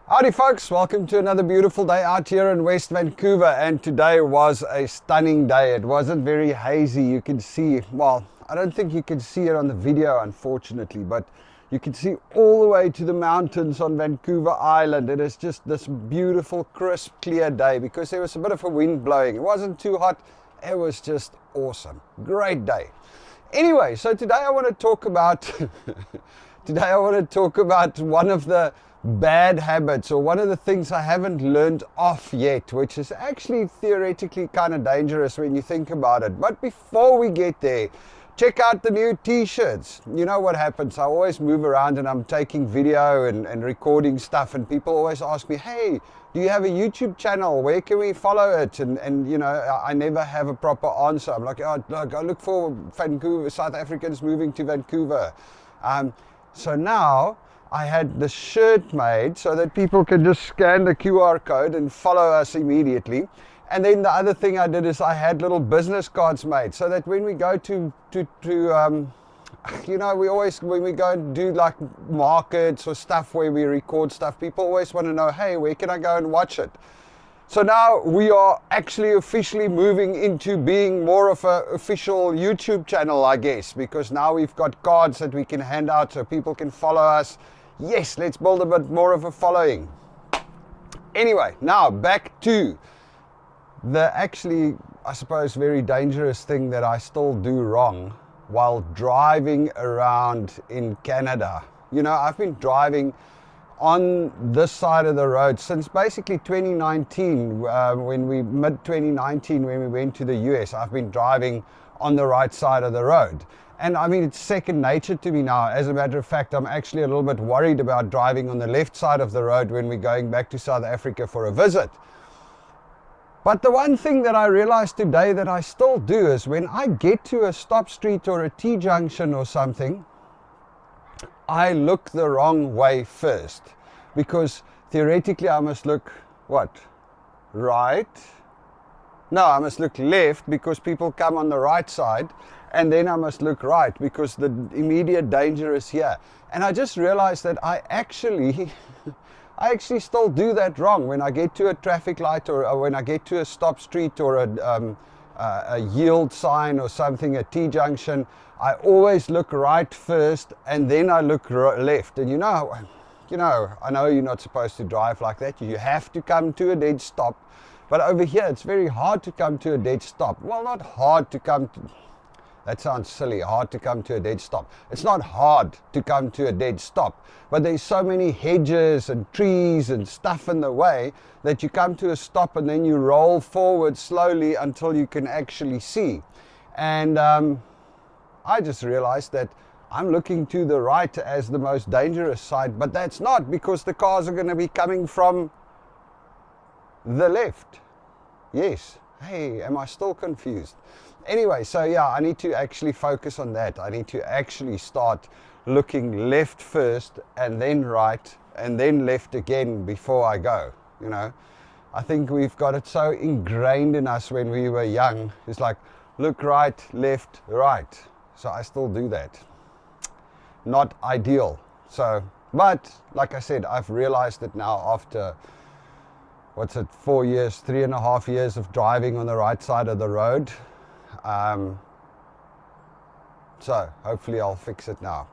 Howdy folks, welcome to another beautiful day out here in West Vancouver, and today was a stunning day. It wasn't very hazy. You can see, well, I don't think you can see it on the video unfortunately, but you can see all the way to the mountains on Vancouver Island. It is just this beautiful crisp clear day because there was a bit of a wind blowing. It wasn't too hot, it was just awesome. Great day. Anyway, so today I want to talk about one of the bad habits, or one of the things I haven't learned off yet, which is actually theoretically kind of dangerous when you think about it. But before we get there, check out the new t-shirts. You know what happens, I always move around and I'm taking video and recording stuff, and people always ask me, hey, do you have a YouTube channel? Where can we follow it? And you know, I never have a proper answer. I'm like, oh, go look for Vancouver, South Africans moving to Vancouver. So now I had the shirt made so that people can just scan the QR code and follow us immediately. And then the other thing I did is I had little business cards made so that when we go to you know, we always, when we go and do like markets or stuff where we record stuff, people always want to know, hey, where can I go and watch it? So now we are actually officially moving into being more of an official YouTube channel, I guess, because now we've got cards that we can hand out so people can follow us. Yes, let's build a bit more of a following. Anyway, now back to the actually, I suppose, very dangerous thing that I still do wrong while driving around in Canada. You know, I've been driving on this side of the road since basically 2019, mid-2019 when we went to the US. I've been driving on the right side of the road. And I mean, it's second nature to me now. As a matter of fact, I'm actually a little bit worried about driving on the left side of the road when we're going back to South Africa for a visit. But the one thing that I realized today that I still do is when I get to a stop street or a T-junction or something, I look the wrong way first, because theoretically I must look, what, right? No, I must look left because people come on the right side, and then I must look right because the immediate danger is here. And I just realized that I actually still do that wrong when I get to a traffic light, or when I get to a stop street or a yield sign or something, a T-junction. I always look right first and then I look left. And you know, I know you're not supposed to drive like that. You have to come to a dead stop. But over here, it's very hard to come to a dead stop. Well, not hard to come to, that sounds silly, hard to come to a dead stop. It's not hard to come to a dead stop, but there's so many hedges and trees and stuff in the way that you come to a stop and then you roll forward slowly until you can actually see. And I just realized that I'm looking to the right as the most dangerous side, but that's not, because the cars are going to be coming from the left. Yes. Hey, am I still confused? Anyway, so yeah, I need to actually focus on that. I need to actually start looking left first and then right and then left again before I go. You know, I think we've got it so ingrained in us when we were young. It's like, look right, left, right. So I still do that. Not ideal. So, but like I said, I've realized it now after, what's it, 4 years, 3.5 years of driving on the right side of the road. So hopefully I'll fix it now.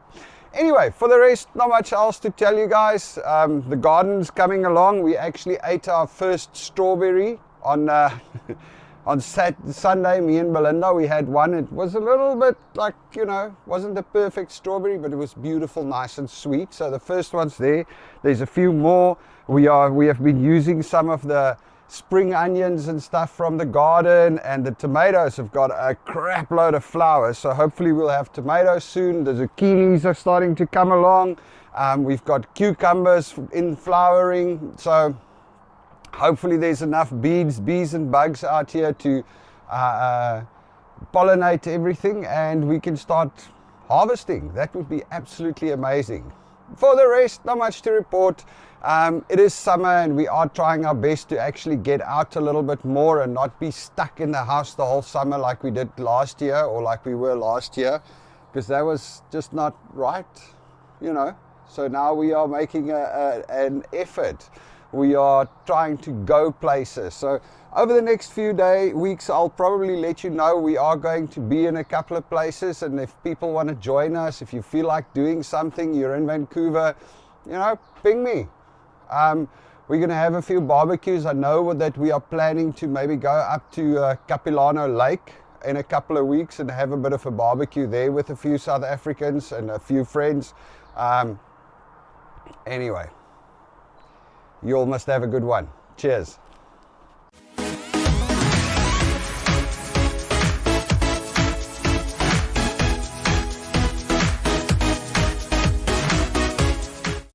Anyway, for the rest, not much else to tell you guys. The garden's coming along. We actually ate our first strawberry on on Sunday. Me and Belinda, we had one. It was a little bit like, you know, wasn't the perfect strawberry, but it was beautiful, nice and sweet. So the first one's there. There's a few more. We have been using some of the spring onions and stuff from the garden, and the tomatoes have got a crap load of flowers, so hopefully we'll have tomatoes soon. The zucchinis are starting to come along. We've got cucumbers in flowering, so hopefully there's enough bees and bugs out here to pollinate everything, and we can start harvesting. That would be absolutely amazing. For the rest, not much to report. It is summer and we are trying our best to actually get out a little bit more and not be stuck in the house the whole summer like we did last year, or like we were last year, because that was just not right, you know. So now we are making an effort. We are trying to go places. So over the next few weeks, I'll probably let you know we are going to be in a couple of places. And if people want to join us, if you feel like doing something, you're in Vancouver, you know, ping me. We're going to have a few barbecues. I know that we are planning to maybe go up to Capilano Lake in a couple of weeks and have a bit of a barbecue there with a few South Africans and a few friends. Anyway, you all must have a good one. Cheers.